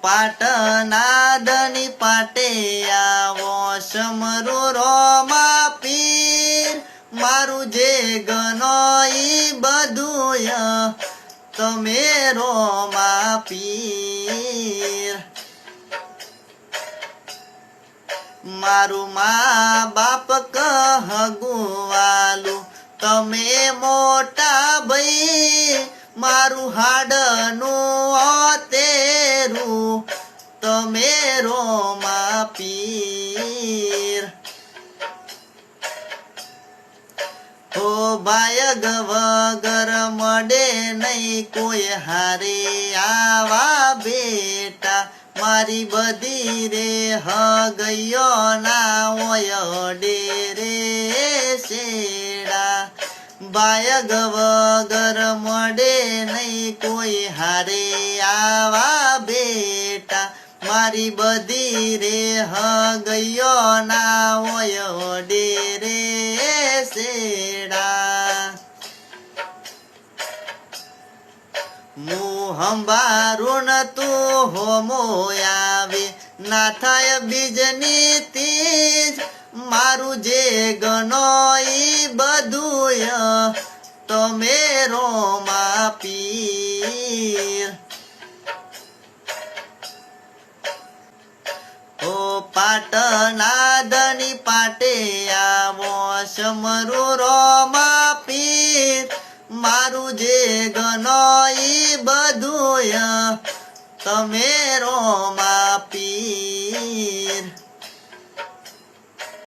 પાટનાદની પાટે આવો સમરુ રોમા પીર મારું જે ગનો ઈ બધુંય તમે રોમા પીર મારું મા બાપ કહગુવાલું તમે મોટા ભાઈ મારું હાડનું તેરું તમે રોમા પીર હો બાયગ વગર મળે નહીં કોઈ હારે આવા બેટા મારી બધી રે હગયો ના હોય ડેરે શેડા બાયગ વગર મળે નહીં કોઈ હારે આવા બેટા મારી બધી રે હગયો ના હોય ડેરે શેડા મું હંબારું ન તું હોમો આવે ના થાય બીજની તીજ મારું જે ગનો ઈ બધુંય તમે રોમા પીર ઓ પાટનાદની પાટે આવો સમરુ રોમા પીર મારું જે ગનો ઈ બધુંય તમે રોમા પીર